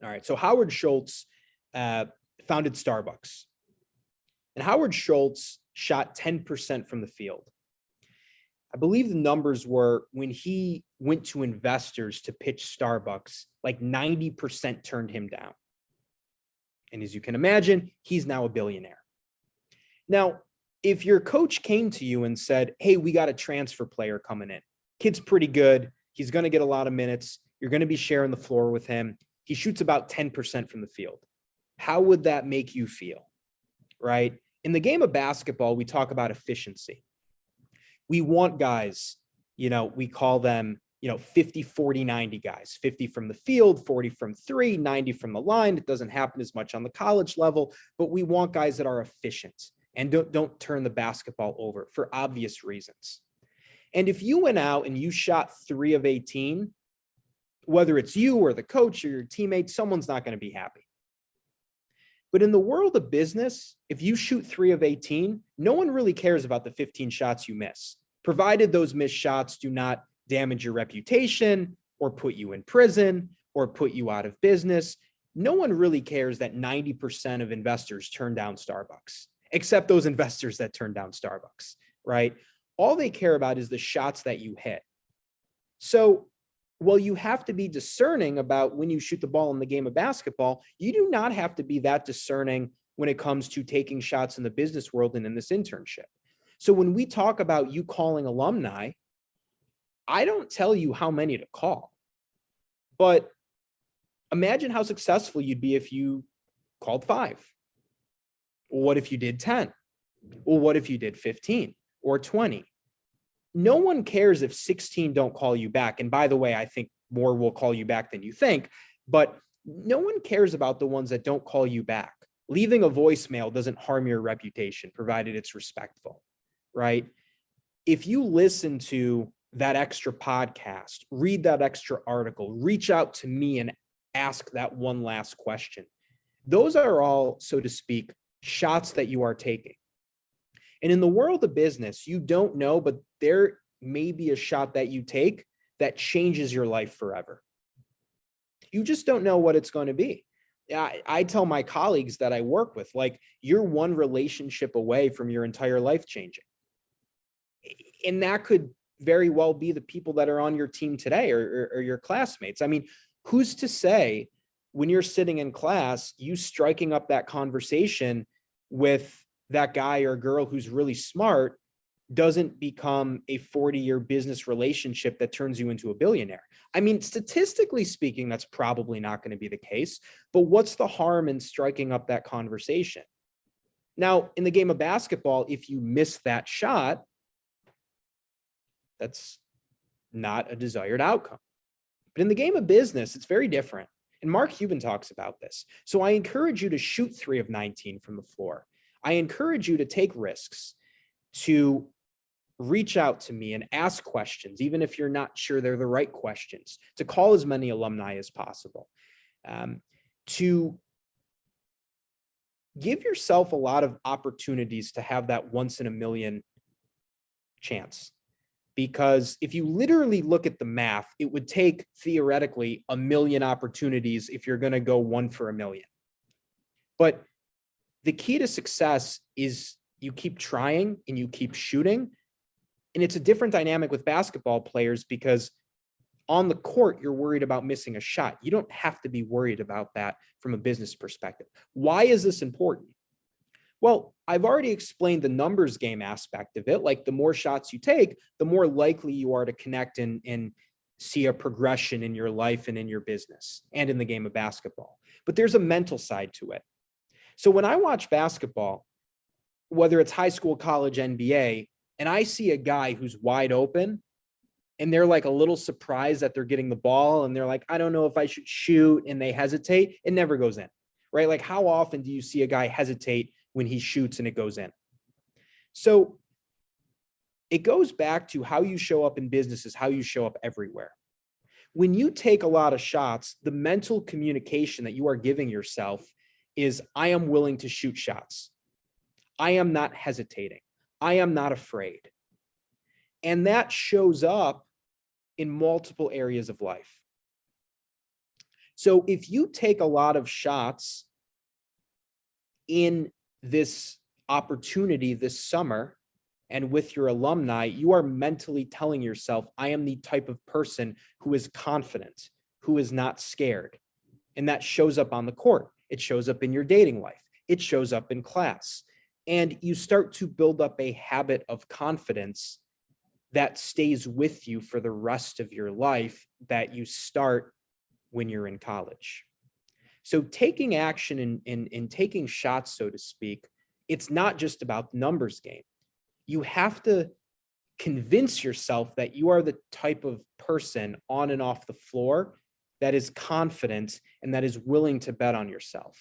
All right. So Howard Schultz founded Starbucks, and Howard Schultz shot 10% from the field. I believe the numbers were when he went to investors to pitch Starbucks, like 90% turned him down. And as you can imagine, he's now a billionaire. Now, if your coach came to you and said, hey, we got a transfer player coming in, kid's pretty good, he's going to get a lot of minutes, you're going to be sharing the floor with him, he shoots about 10% from the field, how would that make you feel, right? In the game of basketball, we talk about efficiency. We want guys, we call them, 50, 40, 90 guys, 50 from the field, 40 from three, 90 from the line. It doesn't happen as much on the college level, but we want guys that are efficient and don't turn the basketball over for obvious reasons. And if you went out and you shot 3 of 18, whether it's you or the coach or your teammate, someone's not going to be happy. But in the world of business, if you shoot 3 of 18, no one really cares about the 15 shots you miss, provided those missed shots do not damage your reputation or put you in prison or put you out of business. No one really cares that 90% of investors turn down Starbucks, except those investors that turn down Starbucks, right? All they care about is the shots that you hit. So while you have to be discerning about when you shoot the ball in the game of basketball, you do not have to be that discerning when it comes to taking shots in the business world and in this internship. So when we talk about you calling alumni, I don't tell you how many to call, but imagine how successful you'd be if you called 5. Well, what if you did 10? Well, what if you did 15 or 20? No one cares if 16 don't call you back. And by the way, I think more will call you back than you think, but no one cares about the ones that don't call you back. Leaving a voicemail doesn't harm your reputation, provided it's respectful, right? If you listen to that extra podcast, read that extra article, reach out to me and ask that one last question, those are all, so to speak, shots that you are taking. And in the world of business, you don't know, but there may be a shot that you take that changes your life forever. You just don't know what it's going to be. I tell my colleagues that I work with, like, you're one relationship away from your entire life changing. And that could very well be the people that are on your team today or your classmates. I mean, who's to say when you're sitting in class, you striking up that conversation with that guy or girl who's really smart doesn't become a 40-year business relationship that turns you into a billionaire. I mean, statistically speaking, that's probably not going to be the case, but what's the harm in striking up that conversation? Now, in the game of basketball, if you miss that shot, that's not a desired outcome. But in the game of business, it's very different. And Mark Cuban talks about this. So I encourage you to shoot 3 of 19 from the floor. I encourage you to take risks, to reach out to me and ask questions, even if you're not sure they're the right questions, to call as many alumni as possible, to give yourself a lot of opportunities to have that once in a million chance. Because if you literally look at the math, it would take theoretically 1 million opportunities if you're going to go 1 for 1 million. But the key to success is you keep trying and you keep shooting. And it's a different dynamic with basketball players because on the court, you're worried about missing a shot. You don't have to be worried about that from a business perspective. Why is this important? Well, I've already explained the numbers game aspect of it. Like, the more shots you take, the more likely you are to connect and see a progression in your life and in your business and in the game of basketball. But there's a mental side to it. So when I watch basketball, whether it's high school, college, NBA, and I see a guy who's wide open and they're like a little surprised that they're getting the ball and they're like, I don't know if I should shoot, and they hesitate, it never goes in, right? Like, how often do you see a guy hesitate when he shoots and it goes in? So it goes back to how you show up in business is how you show up everywhere. When you take a lot of shots, the mental communication that you are giving yourself is, I am willing to shoot shots. I am not hesitating. I am not afraid. And that shows up in multiple areas of life. So if you take a lot of shots in this opportunity this summer and with your alumni, you are mentally telling yourself, I am the type of person who is confident, who is not scared. And that shows up on the court. It shows up in your dating life. It shows up in class. And you start to build up a habit of confidence that stays with you for the rest of your life that you start when you're in college. So taking action in taking shots, so to speak, it's not just about the numbers game. You have to convince yourself that you are the type of person on and off the floor that is confident and that is willing to bet on yourself.